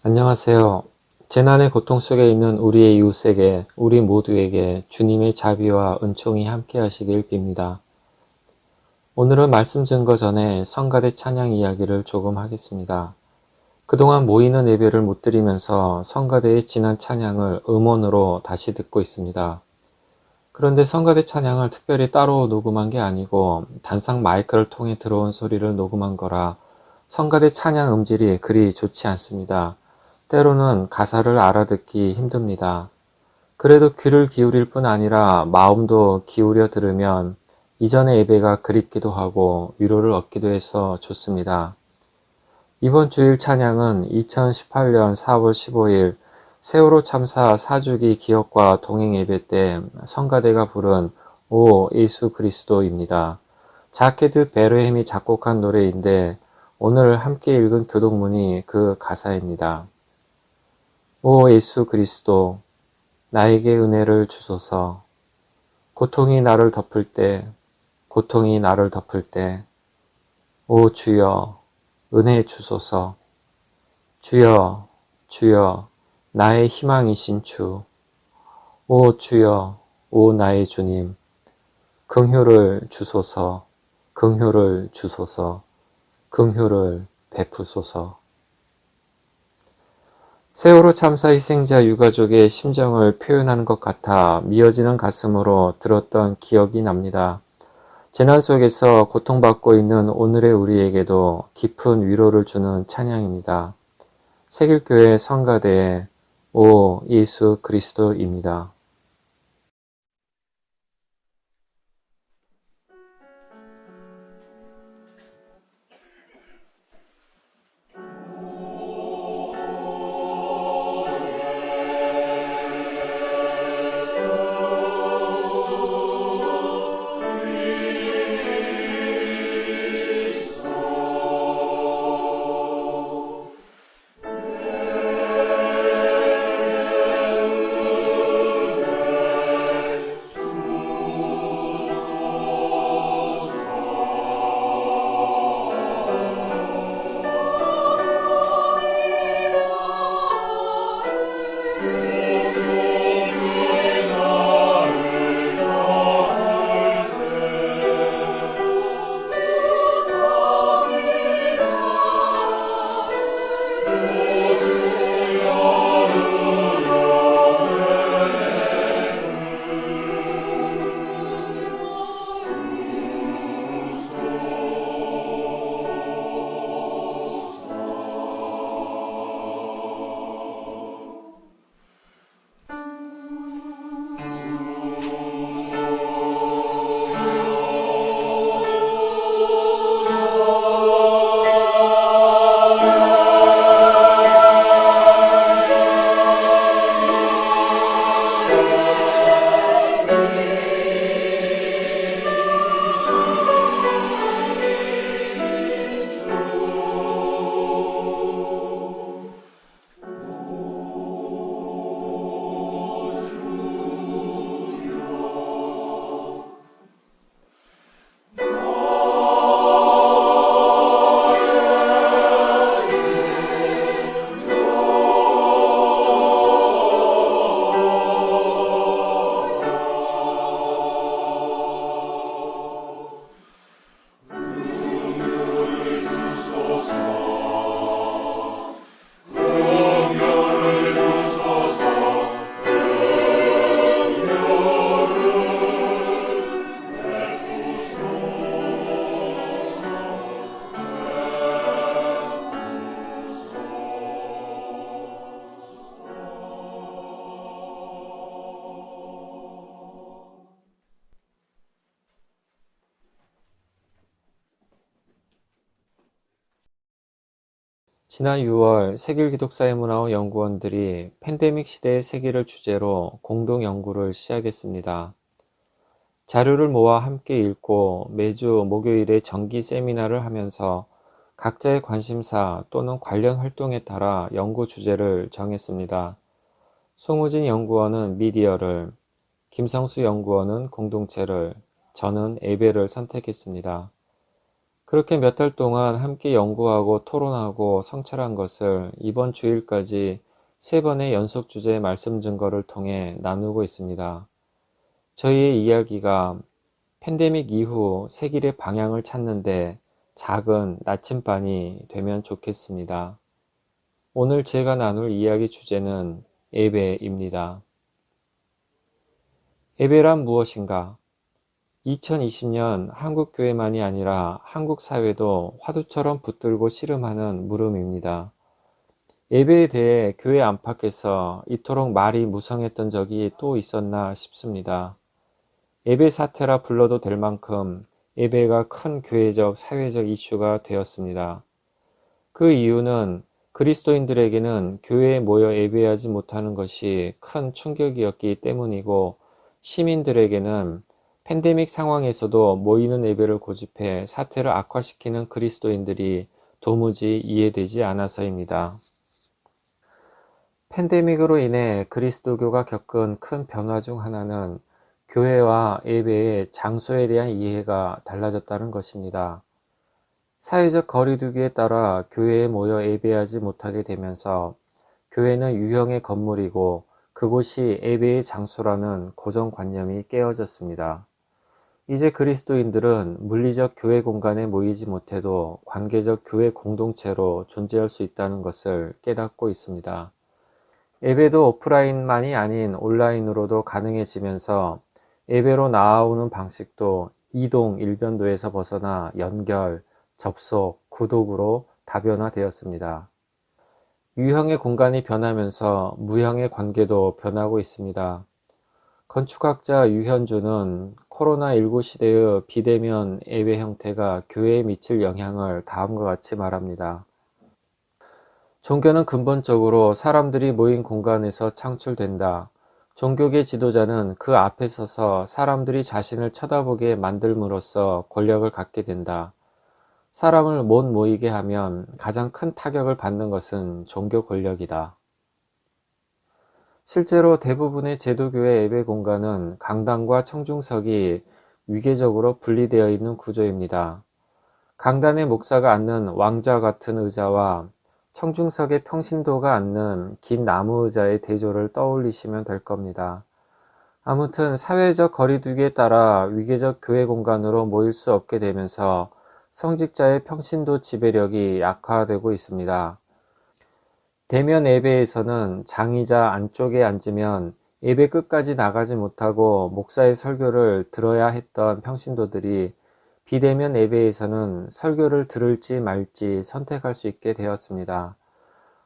안녕하세요. 재난의 고통 속에 있는 우리의 이웃에게, 우리 모두에게 주님의 자비와 은총이 함께 하시길 빕니다. 오늘은 말씀 증거 전에 성가대 찬양 이야기를 조금 하겠습니다. 그동안 모이는 예배를 못 드리면서 성가대의 지난 찬양을 음원으로 다시 듣고 있습니다. 그런데 성가대 찬양을 특별히 따로 녹음한 게 아니고 단상 마이크를 통해 들어온 소리를 녹음한 거라 성가대 찬양 음질이 그리 좋지 않습니다. 때로는 가사를 알아듣기 힘듭니다. 그래도 귀를 기울일 뿐 아니라 마음도 기울여 들으면 이전의 예배가 그립기도 하고 위로를 얻기도 해서 좋습니다. 이번 주일 찬양은 2018년 4월 15일 세월호 참사 4주기 기억과 동행 예배 때 성가대가 부른 오 예수 그리스도입니다. 자케드 베르햄이 작곡한 노래인데 오늘 함께 읽은 교독문이 그 가사입니다. 오 예수 그리스도, 나에게 은혜를 주소서. 고통이 나를 덮을 때, 고통이 나를 덮을 때, 오 주여, 은혜 주소서. 주여, 주여, 나의 희망이신 주. 오 주여, 오 나의 주님, 긍휼을 주소서, 긍휼을 주소서, 긍휼을 베푸소서. 세월호 참사 희생자 유가족의 심정을 표현하는 것 같아 미어지는 가슴으로 들었던 기억이 납니다. 재난 속에서 고통받고 있는 오늘의 우리에게도 깊은 위로를 주는 찬양입니다. 세길교회 성가대의 오 예수 그리스도입니다. 지난 6월 세길기독사회문화원 연구원들이 팬데믹 시대의 세계를 주제로 공동 연구를 시작했습니다. 자료를 모아 함께 읽고 매주 목요일에 정기 세미나를 하면서 각자의 관심사 또는 관련 활동에 따라 연구 주제를 정했습니다. 송우진 연구원은 미디어를, 김성수 연구원은 공동체를, 저는 예배를 선택했습니다. 그렇게 몇 달 동안 함께 연구하고 토론하고 성찰한 것을 이번 주일까지 3번의 연속 주제 말씀 증거를 통해 나누고 있습니다. 저희의 이야기가 팬데믹 이후 세길의 방향을 찾는데 작은 나침반이 되면 좋겠습니다. 오늘 제가 나눌 이야기 주제는 예배입니다. 예배란 무엇인가? 2020년 한국교회만이 아니라 한국 사회도 화두처럼 붙들고 씨름하는 물음입니다. 예배에 대해 교회 안팎에서 이토록 말이 무성했던 적이 또 있었나 싶습니다. 예배 사태라 불러도 될 만큼 예배가 큰 교회적, 사회적 이슈가 되었습니다. 그 이유는 그리스도인들에게는 교회에 모여 예배하지 못하는 것이 큰 충격이었기 때문이고, 시민들에게는 팬데믹 상황에서도 모이는 예배를 고집해 사태를 악화시키는 그리스도인들이 도무지 이해되지 않아서입니다. 팬데믹으로 인해 그리스도교가 겪은 큰 변화 중 하나는 교회와 예배의 장소에 대한 이해가 달라졌다는 것입니다. 사회적 거리두기에 따라 교회에 모여 예배하지 못하게 되면서 교회는 유형의 건물이고 그곳이 예배의 장소라는 고정관념이 깨어졌습니다. 이제 그리스도인들은 물리적 교회 공간에 모이지 못해도 관계적 교회 공동체로 존재할 수 있다는 것을 깨닫고 있습니다. 예배도 오프라인만이 아닌 온라인으로도 가능해지면서 예배로 나아오는 방식도 이동, 일변도에서 벗어나 연결, 접속, 구독으로 다변화되었습니다. 유형의 공간이 변하면서 무형의 관계도 변하고 있습니다. 건축학자 유현주는 코로나19 시대의 비대면 예배 형태가 교회에 미칠 영향을 다음과 같이 말합니다. 종교는 근본적으로 사람들이 모인 공간에서 창출된다. 종교계 지도자는 그 앞에 서서 사람들이 자신을 쳐다보게 만들므로써 권력을 갖게 된다. 사람을 못 모이게 하면 가장 큰 타격을 받는 것은 종교 권력이다. 실제로 대부분의 제도교회 예배 공간은 강단과 청중석이 위계적으로 분리되어 있는 구조입니다. 강단의 목사가 앉는 왕좌 같은 의자와 청중석의 평신도가 앉는 긴 나무 의자의 대조를 떠올리시면 될 겁니다. 아무튼 사회적 거리두기에 따라 위계적 교회 공간으로 모일 수 없게 되면서 성직자의 평신도 지배력이 약화되고 있습니다. 대면 예배에서는 장의자 안쪽에 앉으면 예배 끝까지 나가지 못하고 목사의 설교를 들어야 했던 평신도들이 비대면 예배에서는 설교를 들을지 말지 선택할 수 있게 되었습니다.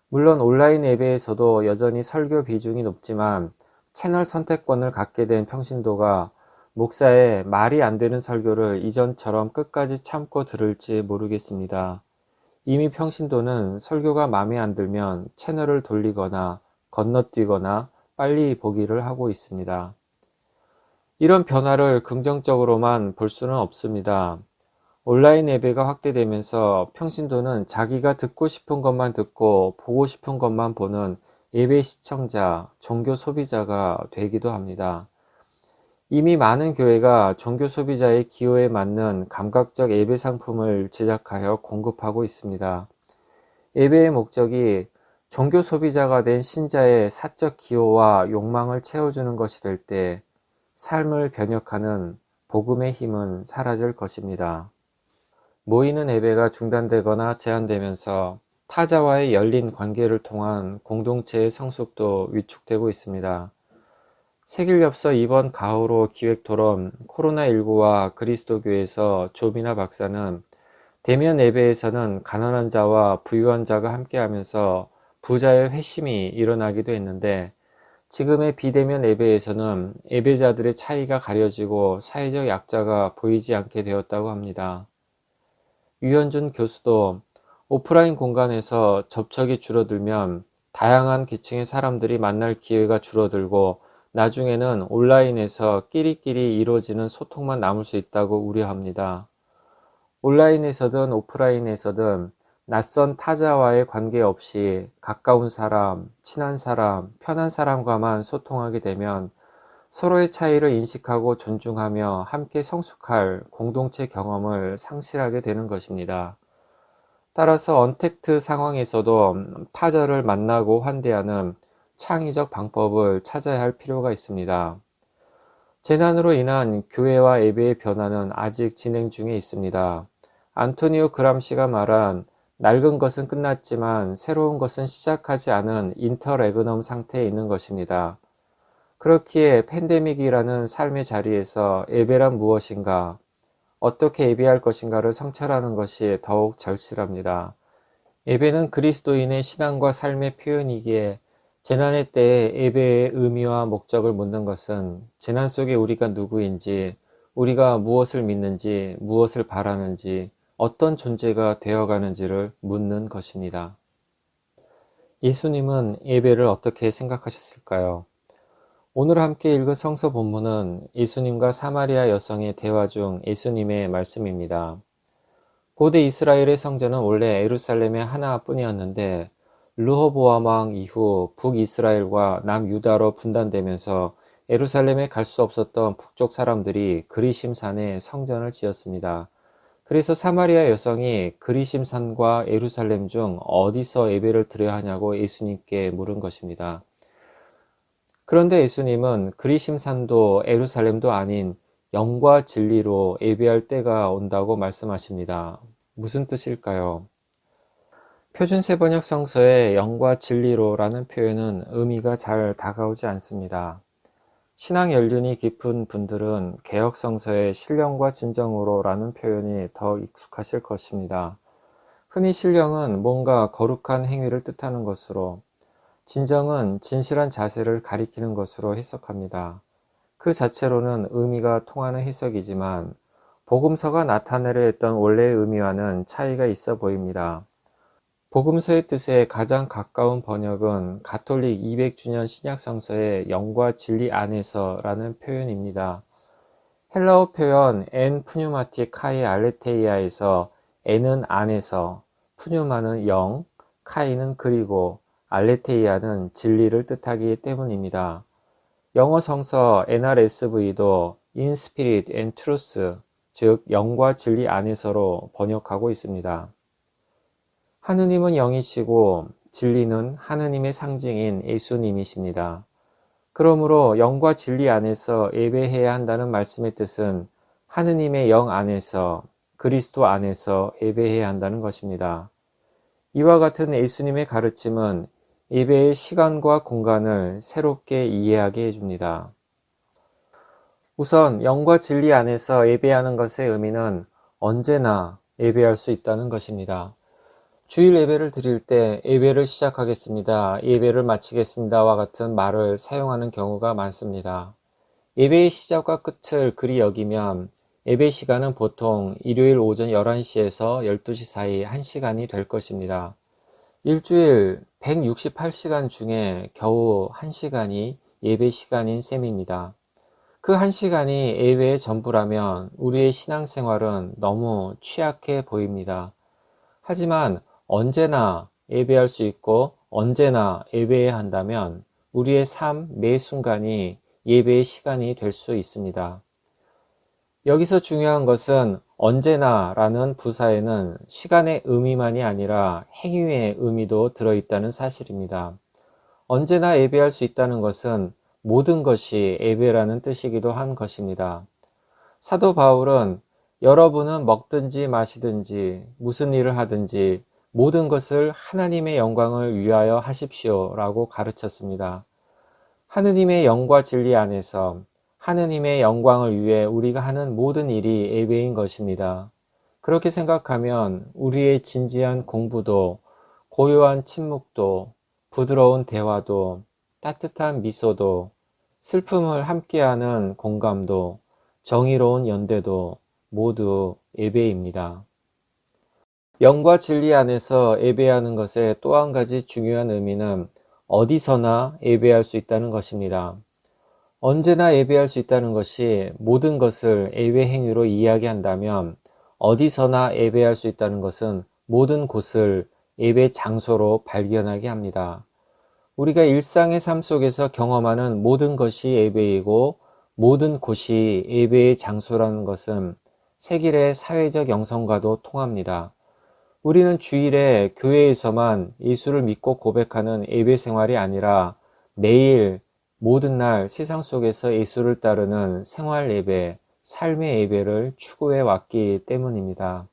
물론 온라인 예배에서도 여전히 설교 비중이 높지만 채널 선택권을 갖게 된 평신도가 목사의 말이 안 되는 설교를 이전처럼 끝까지 참고 들을지 모르겠습니다. 이미 평신도는 설교가 마음에 안 들면 채널을 돌리거나 건너뛰거나 빨리 보기를 하고 있습니다. 이런 변화를 긍정적으로만 볼 수는 없습니다. 온라인 예배가 확대되면서 평신도는 자기가 듣고 싶은 것만 듣고 보고 싶은 것만 보는 예배 시청자, 종교 소비자가 되기도 합니다. 이미 많은 교회가 종교 소비자의 기호에 맞는 감각적 예배 상품을 제작하여 공급하고 있습니다. 예배의 목적이 종교 소비자가 된 신자의 사적 기호와 욕망을 채워주는 것이 될 때 삶을 변혁하는 복음의 힘은 사라질 것입니다. 모이는 예배가 중단되거나 제한되면서 타자와의 열린 관계를 통한 공동체의 성숙도 위축되고 있습니다. 세길엽서 이번 가호로 기획토론 코로나19와 그리스도교에서 조비나 박사는 대면 예배에서는 가난한 자와 부유한 자가 함께하면서 부자의 회심이 일어나기도 했는데, 지금의 비대면 예배에서는 예배자들의 차이가 가려지고 사회적 약자가 보이지 않게 되었다고 합니다. 유현준 교수도 오프라인 공간에서 접촉이 줄어들면 다양한 계층의 사람들이 만날 기회가 줄어들고 나중에는 온라인에서 끼리끼리 이루어지는 소통만 남을 수 있다고 우려합니다. 온라인에서든 오프라인에서든 낯선 타자와의 관계없이 가까운 사람, 친한 사람, 편한 사람과만 소통하게 되면 서로의 차이를 인식하고 존중하며 함께 성숙할 공동체 경험을 상실하게 되는 것입니다. 따라서 언택트 상황에서도 타자를 만나고 환대하는 창의적 방법을 찾아야 할 필요가 있습니다. 재난으로 인한 교회와 예배의 변화는 아직 진행 중에 있습니다. 안토니오 그람시가 말한 낡은 것은 끝났지만 새로운 것은 시작하지 않은 인터레그넘 상태에 있는 것입니다. 그렇기에 팬데믹이라는 삶의 자리에서 예배란 무엇인가, 어떻게 예배할 것인가를 성찰하는 것이 더욱 절실합니다. 예배는 그리스도인의 신앙과 삶의 표현이기에 재난의 때에 예배의 의미와 목적을 묻는 것은 재난 속에 우리가 누구인지, 우리가 무엇을 믿는지, 무엇을 바라는지, 어떤 존재가 되어가는지를 묻는 것입니다. 예수님은 예배를 어떻게 생각하셨을까요? 오늘 함께 읽은 성서 본문은 예수님과 사마리아 여성의 대화 중 예수님의 말씀입니다. 고대 이스라엘의 성전은 원래 예루살렘의 하나뿐이었는데 르호보암 왕 이후 북이스라엘과 남유다로 분단되면서 예루살렘에 갈 수 없었던 북쪽 사람들이 그리심산에 성전을 지었습니다. 그래서 사마리아 여성이 그리심산과 예루살렘 중 어디서 예배를 드려야 하냐고 예수님께 물은 것입니다. 그런데 예수님은 그리심산도 예루살렘도 아닌 영과 진리로 예배할 때가 온다고 말씀하십니다. 무슨 뜻일까요? 표준 세번역 성서의 영과 진리로라는 표현은 의미가 잘 다가오지 않습니다. 신앙 연륜이 깊은 분들은 개역 성서의 신령과 진정으로라는 표현이 더 익숙하실 것입니다. 흔히 신령은 뭔가 거룩한 행위를 뜻하는 것으로, 진정은 진실한 자세를 가리키는 것으로 해석합니다. 그 자체로는 의미가 통하는 해석이지만 복음서가 나타내려 했던 원래의 의미와는 차이가 있어 보입니다. 복음서의 뜻에 가장 가까운 번역은 가톨릭 200주년 신약성서의 영과 진리 안에서라는 표현입니다. 헬라어 표현 엔 푸뉴마티 카이 알레테이아에서 엔은 안에서, 푸뉴마는 영, 카이는 그리고, 알레테이아는 진리를 뜻하기 때문입니다. 영어 성서 NRSV도 In Spirit and Truth, 즉 영과 진리 안에서로 번역하고 있습니다. 하느님은 영이시고 진리는 하느님의 상징인 예수님이십니다. 그러므로 영과 진리 안에서 예배해야 한다는 말씀의 뜻은 하느님의 영 안에서, 그리스도 안에서 예배해야 한다는 것입니다. 이와 같은 예수님의 가르침은 예배의 시간과 공간을 새롭게 이해하게 해줍니다. 우선 영과 진리 안에서 예배하는 것의 의미는 언제나 예배할 수 있다는 것입니다. 주일 예배를 드릴 때 예배를 시작하겠습니다, 예배를 마치겠습니다와 같은 말을 사용하는 경우가 많습니다. 예배의 시작과 끝을 그리 여기면 예배 시간은 보통 일요일 오전 11시에서 12시 사이 1시간이 될 것입니다. 일주일 168시간 중에 겨우 1시간이 예배 시간인 셈입니다. 그 1시간이 예배의 전부라면 우리의 신앙생활은 너무 취약해 보입니다. 하지만 언제나 예배할 수 있고 언제나 예배해야 한다면 우리의 삶 매 순간이 예배의 시간이 될 수 있습니다. 여기서 중요한 것은 언제나 라는 부사에는 시간의 의미만이 아니라 행위의 의미도 들어있다는 사실입니다. 언제나 예배할 수 있다는 것은 모든 것이 예배라는 뜻이기도 한 것입니다. 사도 바울은 여러분은 먹든지 마시든지 무슨 일을 하든지 모든 것을 하나님의 영광을 위하여 하십시오 라고 가르쳤습니다. 하느님의 영과 진리 안에서 하느님의 영광을 위해 우리가 하는 모든 일이 예배인 것입니다. 그렇게 생각하면 우리의 진지한 공부도, 고요한 침묵도, 부드러운 대화도, 따뜻한 미소도, 슬픔을 함께하는 공감도, 정의로운 연대도 모두 예배입니다. 영과 진리 안에서 예배하는 것의 또 한 가지 중요한 의미는 어디서나 예배할 수 있다는 것입니다. 언제나 예배할 수 있다는 것이 모든 것을 예배 행위로 이야기한다면 어디서나 예배할 수 있다는 것은 모든 곳을 예배 장소로 발견하게 합니다. 우리가 일상의 삶 속에서 경험하는 모든 것이 예배이고 모든 곳이 예배의 장소라는 것은 세길의 사회적 영성과도 통합니다. 우리는 주일에 교회에서만 예수를 믿고 고백하는 예배 생활이 아니라 매일 모든 날 세상 속에서 예수를 따르는 생활 예배, 삶의 예배를 추구해 왔기 때문입니다.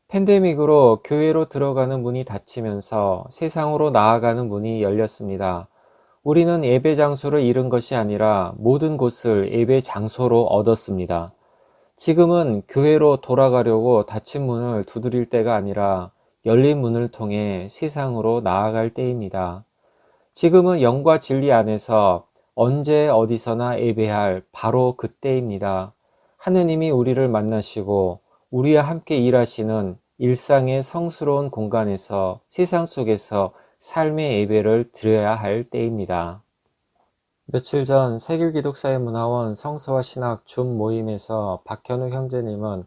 팬데믹으로 교회로 들어가는 문이 닫히면서 세상으로 나아가는 문이 열렸습니다. 우리는 예배 장소를 잃은 것이 아니라 모든 곳을 예배 장소로 얻었습니다. 지금은 교회로 돌아가려고 닫힌 문을 두드릴 때가 아니라 열린 문을 통해 세상으로 나아갈 때입니다. 지금은 영과 진리 안에서 언제 어디서나 예배할 바로 그때입니다. 하느님이 우리를 만나시고 우리와 함께 일하시는 일상의 성스러운 공간에서 세상 속에서 삶의 예배를 드려야 할 때입니다. 며칠 전 세길기독사회문화원 성서와 신학 줌 모임에서 박현우 형제님은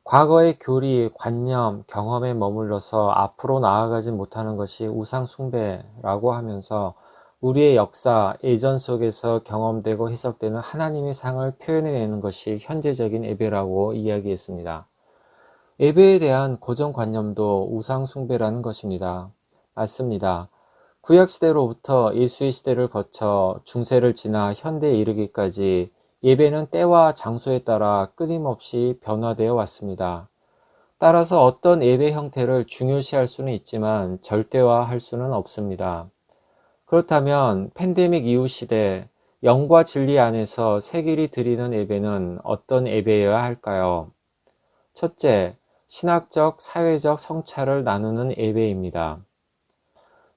과거의 교리, 관념, 경험에 머물러서 앞으로 나아가지 못하는 것이 우상숭배라고 하면서 우리의 역사, 예전 속에서 경험되고 해석되는 하나님의 상을 표현해내는 것이 현재적인 예배라고 이야기했습니다. 예배에 대한 고정관념도 우상숭배라는 것입니다. 맞습니다. 구약시대로부터 예수의 시대를 거쳐 중세를 지나 현대에 이르기까지 예배는 때와 장소에 따라 끊임없이 변화되어 왔습니다. 따라서 어떤 예배 형태를 중요시할 수는 있지만 절대화할 수는 없습니다. 그렇다면 팬데믹 이후 시대, 영과 진리 안에서 세길이 드리는 예배는 어떤 예배여야 할까요? 첫째, 신학적, 사회적 성찰을 나누는 예배입니다.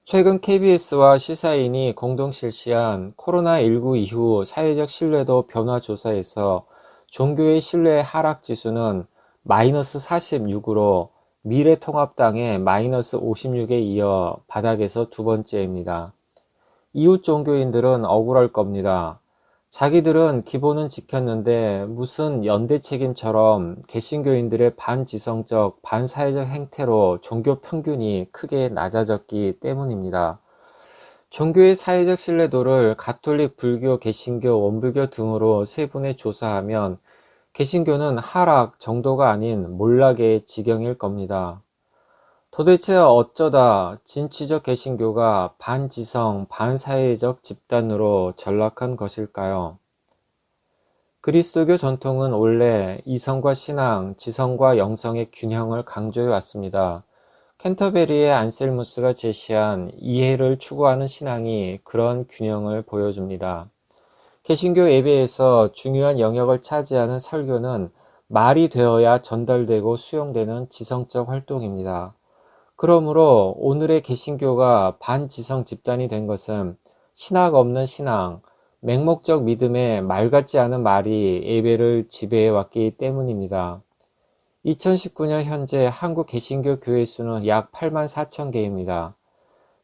최근 KBS와 시사인이 공동 실시한 코로나19 이후 사회적 신뢰도 변화 조사에서 종교의 신뢰 하락 지수는 마이너스 46으로 미래통합당의 마이너스 56에 이어 바닥에서 두 번째입니다. 이웃 종교인들은 억울할 겁니다. 자기들은 기본은 지켰는데 무슨 연대 책임처럼 개신교인들의 반지성적, 반사회적 행태로 종교 평균이 크게 낮아졌기 때문입니다. 종교의 사회적 신뢰도를 가톨릭, 불교, 개신교, 원불교 등으로 세분해 조사하면 개신교는 하락 정도가 아닌 몰락의 지경일 겁니다. 도대체 어쩌다 진취적 개신교가 반지성, 반사회적 집단으로 전락한 것일까요? 그리스도교 전통은 원래 이성과 신앙, 지성과 영성의 균형을 강조해 왔습니다. 캔터베리의 안셀무스가 제시한 이해를 추구하는 신앙이 그런 균형을 보여줍니다. 개신교 예배에서 중요한 영역을 차지하는 설교는 말이 되어야 전달되고 수용되는 지성적 활동입니다. 그러므로 오늘의 개신교가 반지성 집단이 된 것은 신학 없는 신앙, 맹목적 믿음에 말 같지 않은 말이 예배를 지배해 왔기 때문입니다. 2019년 현재 한국 개신교 교회 수는 약 8만 4천 개입니다.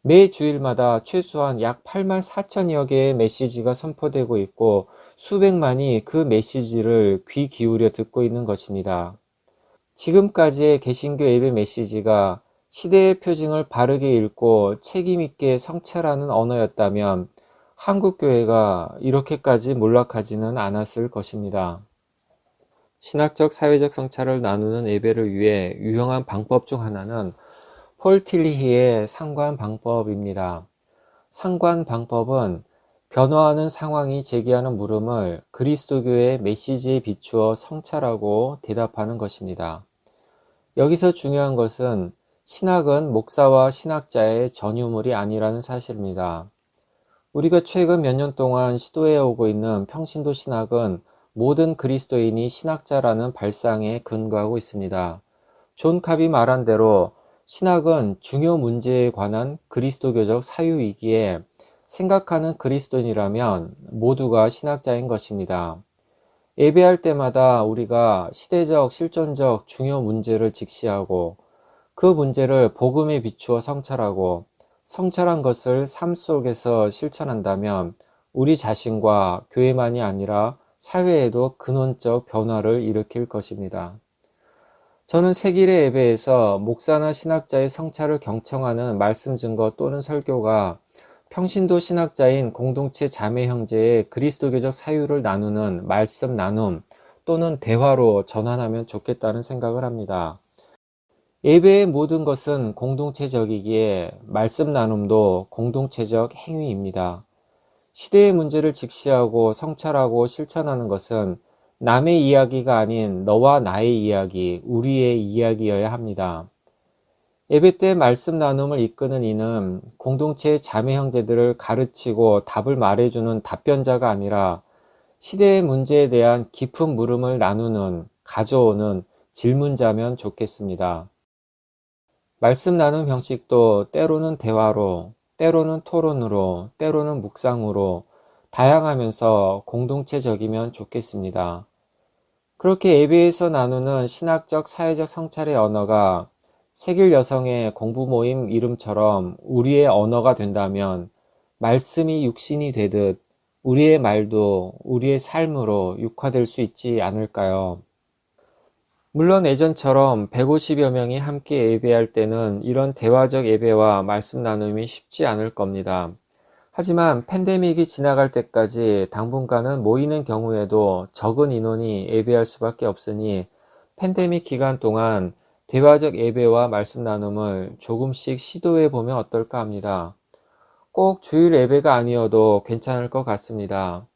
매 주일마다 최소한 약 8만 4천여 개의 메시지가 선포되고 있고 수백만이 그 메시지를 귀 기울여 듣고 있는 것입니다. 지금까지의 개신교 예배 메시지가 시대의 표징을 바르게 읽고 책임있게 성찰하는 언어였다면 한국교회가 이렇게까지 몰락하지는 않았을 것입니다. 신학적 사회적 성찰을 나누는 예배를 위해 유용한 방법 중 하나는 폴 틸리히의 상관 방법입니다. 상관 방법은 변화하는 상황이 제기하는 물음을 그리스도교의 메시지에 비추어 성찰하고 대답하는 것입니다. 여기서 중요한 것은 신학은 목사와 신학자의 전유물이 아니라는 사실입니다. 우리가 최근 몇 년 동안 시도해 오고 있는 평신도 신학은 모든 그리스도인이 신학자라는 발상에 근거하고 있습니다. 존 캅이 말한 대로 신학은 중요 문제에 관한 그리스도교적 사유이기에 생각하는 그리스도인이라면 모두가 신학자인 것입니다. 예배할 때마다 우리가 시대적, 실존적 중요 문제를 직시하고 그 문제를 복음에 비추어 성찰하고 성찰한 것을 삶 속에서 실천한다면 우리 자신과 교회만이 아니라 사회에도 근원적 변화를 일으킬 것입니다. 저는 세길의 예배에서 목사나 신학자의 성찰을 경청하는 말씀 증거 또는 설교가 평신도 신학자인 공동체 자매 형제의 그리스도교적 사유를 나누는 말씀 나눔 또는 대화로 전환하면 좋겠다는 생각을 합니다. 예배의 모든 것은 공동체적이기에 말씀 나눔도 공동체적 행위입니다. 시대의 문제를 직시하고 성찰하고 실천하는 것은 남의 이야기가 아닌 너와 나의 이야기, 우리의 이야기여야 합니다. 예배 때 말씀 나눔을 이끄는 이는 공동체의 자매 형제들을 가르치고 답을 말해주는 답변자가 아니라 시대의 문제에 대한 깊은 물음을 나누는, 가져오는 질문자면 좋겠습니다. 말씀 나눔 형식도 때로는 대화로, 때로는 토론으로, 때로는 묵상으로 다양하면서 공동체적이면 좋겠습니다. 그렇게 예배에서 나누는 신학적, 사회적 성찰의 언어가 세길 여성의 공부 모임 이름처럼 우리의 언어가 된다면 말씀이 육신이 되듯 우리의 말도 우리의 삶으로 육화될 수 있지 않을까요? 물론 예전처럼 150여 명이 함께 예배할 때는 이런 대화적 예배와 말씀 나눔이 쉽지 않을 겁니다. 하지만 팬데믹이 지나갈 때까지 당분간은 모이는 경우에도 적은 인원이 예배할 수밖에 없으니 팬데믹 기간 동안 대화적 예배와 말씀 나눔을 조금씩 시도해 보면 어떨까 합니다. 꼭 주일 예배가 아니어도 괜찮을 것 같습니다.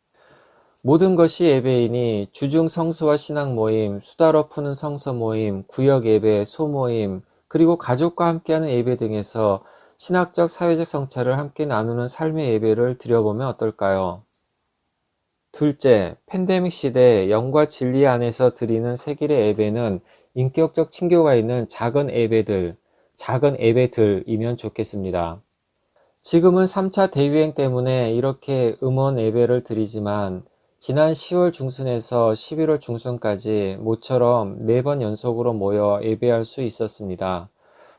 모든 것이 예배이니 주중 성수와 신앙 모임, 수다로 푸는 성서 모임, 구역 예배, 소모임, 그리고 가족과 함께하는 예배 등에서 신학적, 사회적 성찰을 함께 나누는 삶의 예배를 드려보면 어떨까요? 둘째, 팬데믹 시대 영과 진리 안에서 드리는 세길의 예배는 인격적 친교가 있는 작은 예배들이면 좋겠습니다. 지금은 3차 대유행 때문에 이렇게 음원 예배를 드리지만 지난 10월 중순에서 11월 중순까지 모처럼 4번 연속으로 모여 예배할 수 있었습니다.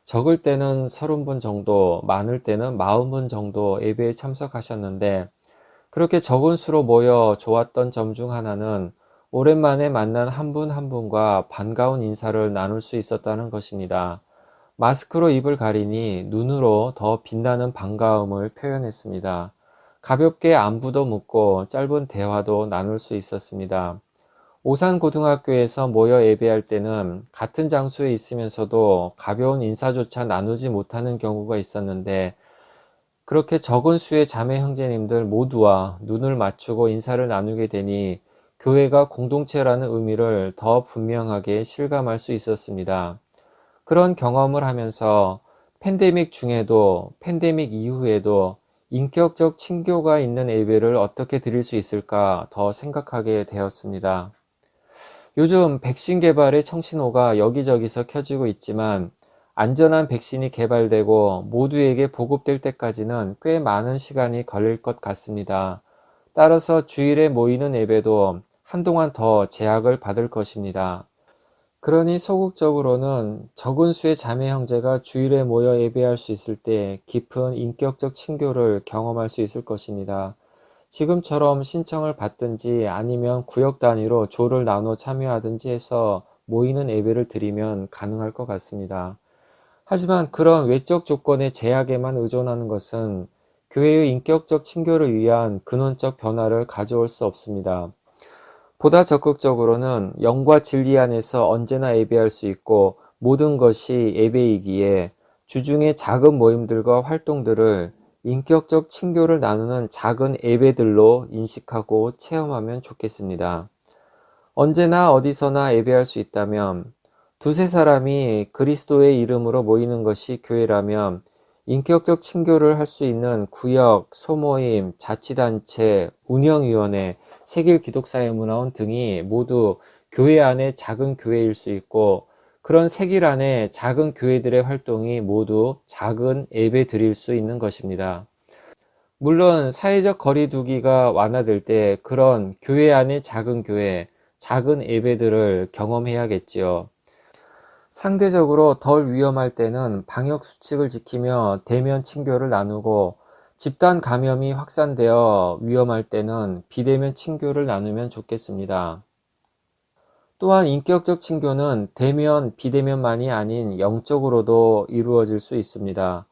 적을 때는 30분 정도, 많을 때는 40분 정도 예배에 참석하셨는데 그렇게 적은 수로 모여 좋았던 점 중 하나는 오랜만에 만난 한 분 한 분과 반가운 인사를 나눌 수 있었다는 것입니다. 마스크로 입을 가리니 눈으로 더 빛나는 반가움을 표현했습니다. 가볍게 안부도 묻고 짧은 대화도 나눌 수 있었습니다. 오산고등학교에서 모여 예배할 때는 같은 장소에 있으면서도 가벼운 인사조차 나누지 못하는 경우가 있었는데 그렇게 적은 수의 자매 형제님들 모두와 눈을 맞추고 인사를 나누게 되니 교회가 공동체라는 의미를 더 분명하게 실감할 수 있었습니다. 그런 경험을 하면서 팬데믹 중에도 팬데믹 이후에도 인격적 친교가 있는 예배를 어떻게 드릴 수 있을까 더 생각하게 되었습니다. 요즘 백신 개발의 청신호가 여기저기서 켜지고 있지만 안전한 백신이 개발되고 모두에게 보급될 때까지는 꽤 많은 시간이 걸릴 것 같습니다. 따라서 주일에 모이는 예배도 한동안 더 제약을 받을 것입니다. 그러니 소극적으로는 적은 수의 자매 형제가 주일에 모여 예배할 수 있을 때 깊은 인격적 친교를 경험할 수 있을 것입니다. 지금처럼 신청을 받든지 아니면 구역 단위로 조를 나눠 참여하든지 해서 모이는 예배를 드리면 가능할 것 같습니다. 하지만 그런 외적 조건의 제약에만 의존하는 것은 교회의 인격적 친교를 위한 근원적 변화를 가져올 수 없습니다. 보다 적극적으로는 영과 진리 안에서 언제나 예배할 수 있고 모든 것이 예배이기에 주중의 작은 모임들과 활동들을 인격적 친교를 나누는 작은 예배들로 인식하고 체험하면 좋겠습니다. 언제나 어디서나 예배할 수 있다면 두세 사람이 그리스도의 이름으로 모이는 것이 교회라면 인격적 친교를 할 수 있는 구역, 소모임, 자치단체, 운영위원회, 세길 기독사회문화원 등이 모두 교회 안에 작은 교회일 수 있고 그런 세길 안에 작은 교회들의 활동이 모두 작은 예배 드릴 수 있는 것입니다. 물론 사회적 거리두기가 완화될 때 그런 교회 안의 작은 교회, 작은 예배들을 경험해야겠지요. 상대적으로 덜 위험할 때는 방역 수칙을 지키며 대면 친교를 나누고 집단 감염이 확산되어 위험할 때는 비대면 친교를 나누면 좋겠습니다. 또한 인격적 친교는 대면, 비대면만이 아닌 영적으로도 이루어질 수 있습니다.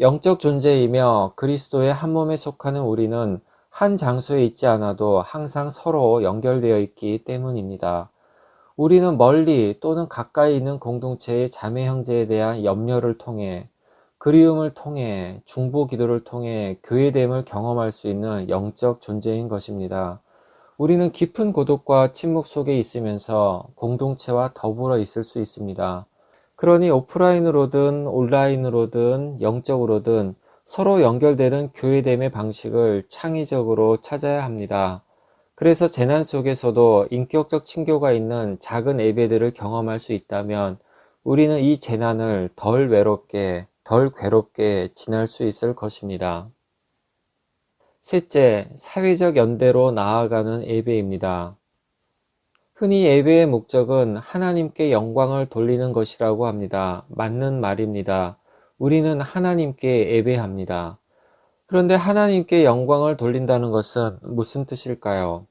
영적 존재이며 그리스도의 한 몸에 속하는 우리는 한 장소에 있지 않아도 항상 서로 연결되어 있기 때문입니다. 우리는 멀리 또는 가까이 있는 공동체의 자매 형제에 대한 염려를 통해, 그리움을 통해, 중보 기도를 통해 교회됨을 경험할 수 있는 영적 존재인 것입니다. 우리는 깊은 고독과 침묵 속에 있으면서 공동체와 더불어 있을 수 있습니다. 그러니 오프라인으로든 온라인으로든 영적으로든 서로 연결되는 교회됨의 방식을 창의적으로 찾아야 합니다. 그래서 재난 속에서도 인격적 친교가 있는 작은 예배들을 경험할 수 있다면 우리는 이 재난을 덜 외롭게, 덜 괴롭게 지날 수 있을 것입니다. 셋째, 사회적 연대로 나아가는 예배입니다. 흔히 예배의 목적은 하나님께 영광을 돌리는 것이라고 합니다. 맞는 말입니다. 우리는 하나님께 예배합니다. 그런데 하나님께 영광을 돌린다는 것은 무슨 뜻일까요?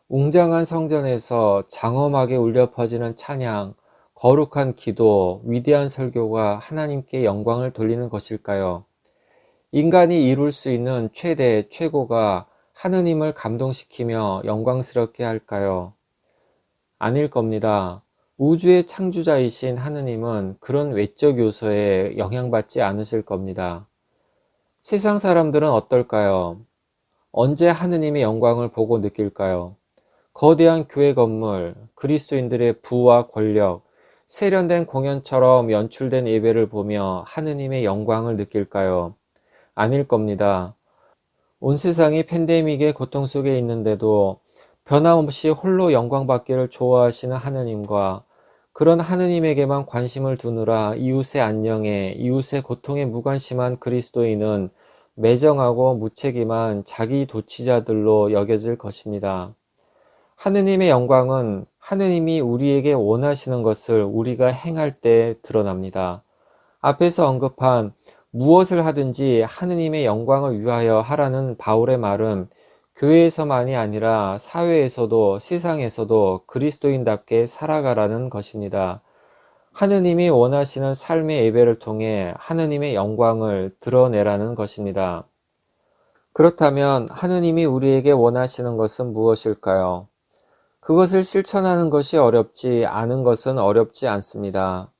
웅장한 성전에서 장엄하게 울려 퍼지는 찬양, 거룩한 기도, 위대한 설교가 하나님께 영광을 돌리는 것일까요? 인간이 이룰 수 있는 최대, 최고가 하느님을 감동시키며 영광스럽게 할까요? 아닐 겁니다. 우주의 창조자이신 하느님은 그런 외적 요소에 영향받지 않으실 겁니다. 세상 사람들은 어떨까요? 언제 하느님의 영광을 보고 느낄까요? 거대한 교회 건물, 그리스도인들의 부와 권력, 세련된 공연처럼 연출된 예배를 보며 하느님의 영광을 느낄까요? 아닐 겁니다. 온 세상이 팬데믹의 고통 속에 있는데도 변함없이 홀로 영광받기를 좋아하시는 하느님과 그런 하느님에게만 관심을 두느라 이웃의 안녕에, 이웃의 고통에 무관심한 그리스도인은 매정하고 무책임한 자기 도취자들로 여겨질 것입니다. 하느님의 영광은 하느님이 우리에게 원하시는 것을 우리가 행할 때 드러납니다. 앞에서 언급한 무엇을 하든지 하느님의 영광을 위하여 하라는 바울의 말은 교회에서만이 아니라 사회에서도 세상에서도 그리스도인답게 살아가라는 것입니다. 하느님이 원하시는 삶의 예배를 통해 하느님의 영광을 드러내라는 것입니다. 그렇다면 하느님이 우리에게 원하시는 것은 무엇일까요? 그것을 실천하는 것이 어렵지 않은 것은 어렵지 않습니다.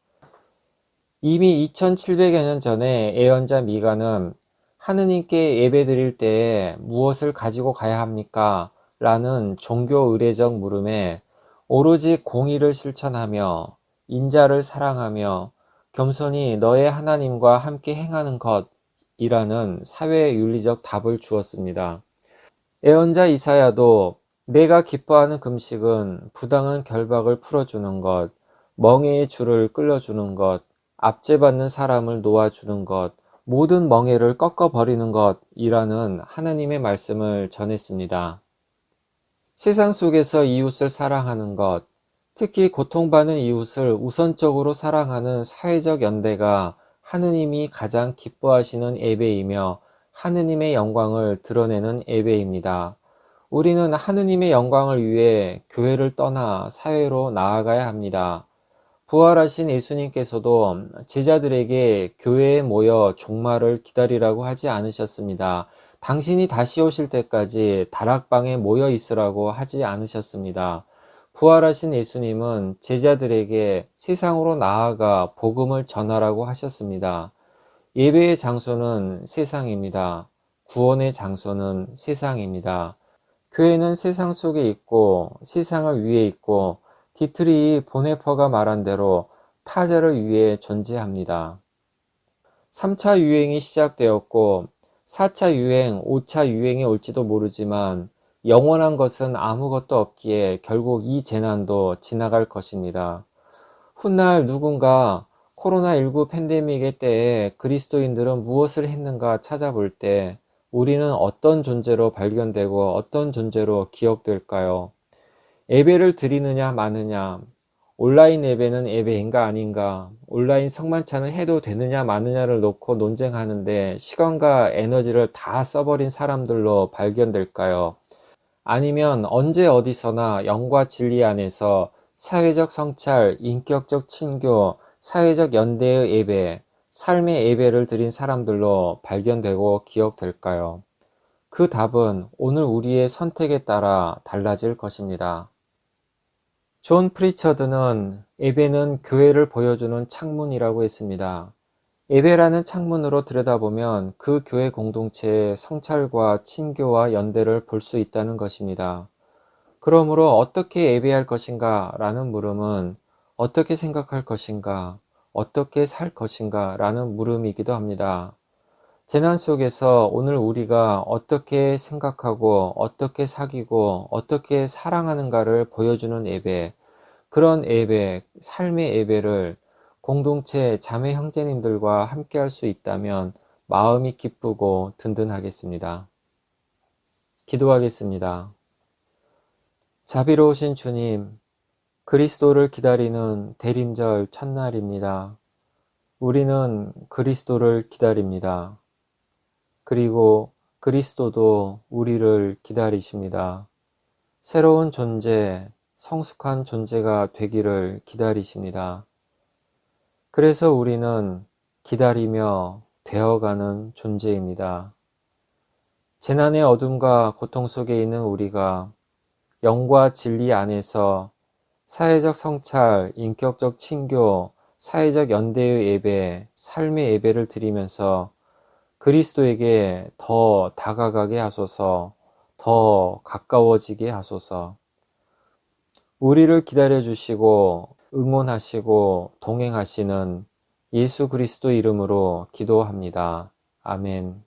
이미 2700여 년 전에 예언자 미가는 하느님께 예배드릴 때에 무엇을 가지고 가야 합니까? 라는 종교 의례적 물음에 오로지 공의를 실천하며 인자를 사랑하며 겸손히 너의 하나님과 함께 행하는 것이라는 사회윤리적 답을 주었습니다. 예언자 이사야도 내가 기뻐하는 금식은 부당한 결박을 풀어주는 것, 멍에의 줄을 끌어주는 것, 압제받는 사람을 놓아주는 것, 모든 멍에를 꺾어버리는 것이라는 하나님의 말씀을 전했습니다. 세상 속에서 이웃을 사랑하는 것, 특히 고통받는 이웃을 우선적으로 사랑하는 사회적 연대가 하느님이 가장 기뻐하시는 예배이며 하느님의 영광을 드러내는 예배입니다. 우리는 하느님의 영광을 위해 교회를 떠나 사회로 나아가야 합니다. 부활하신 예수님께서도 제자들에게 교회에 모여 종말을 기다리라고 하지 않으셨습니다. 당신이 다시 오실 때까지 다락방에 모여 있으라고 하지 않으셨습니다. 부활하신 예수님은 제자들에게 세상으로 나아가 복음을 전하라고 하셨습니다. 예배의 장소는 세상입니다. 구원의 장소는 세상입니다. 교회는 세상 속에 있고 세상을 위해 있고 디트리 보네퍼가 말한 대로 타자를 위해 존재합니다. 3차 유행이 시작되었고 4차 유행, 5차 유행이 올지도 모르지만 영원한 것은 아무것도 없기에 결국 이 재난도 지나갈 것입니다. 훗날 누군가 코로나19 팬데믹의 때에 그리스도인들은 무엇을 했는가 찾아볼 때 우리는 어떤 존재로 발견되고 어떤 존재로 기억될까요? 예배를 드리느냐 마느냐, 온라인 예배는 예배인가 아닌가, 온라인 성만찬을 해도 되느냐 마느냐를 놓고 논쟁하는데 시간과 에너지를 다 써버린 사람들로 발견될까요? 아니면 언제 어디서나 영과 진리 안에서 사회적 성찰, 인격적 친교, 사회적 연대의 예배, 삶의 예배를 드린 사람들로 발견되고 기억될까요? 그 답은 오늘 우리의 선택에 따라 달라질 것입니다. 존 프리처드는 예배는 교회를 보여주는 창문이라고 했습니다. 예배라는 창문으로 들여다보면 그 교회 공동체의 성찰과 친교와 연대를 볼 수 있다는 것입니다. 그러므로 어떻게 예배할 것인가 라는 물음은 어떻게 생각할 것인가, 어떻게 살 것인가 라는 물음이기도 합니다. 재난 속에서 오늘 우리가 어떻게 생각하고 어떻게 사귀고 어떻게 사랑하는가를 보여주는 예배, 그런 예배, 삶의 예배를 공동체 자매 형제님들과 함께 할 수 있다면 마음이 기쁘고 든든하겠습니다. 기도하겠습니다. 자비로우신 주님, 그리스도를 기다리는 대림절 첫날입니다. 우리는 그리스도를 기다립니다. 그리고 그리스도도 우리를 기다리십니다. 새로운 존재, 성숙한 존재가 되기를 기다리십니다. 그래서 우리는 기다리며 되어가는 존재입니다. 재난의 어둠과 고통 속에 있는 우리가 영과 진리 안에서 사회적 성찰, 인격적 친교, 사회적 연대의 예배, 삶의 예배를 드리면서 그리스도에게 더 다가가게 하소서, 더 가까워지게 하소서. 우리를 기다려주시고 응원하시고 동행하시는 예수 그리스도 이름으로 기도합니다. 아멘.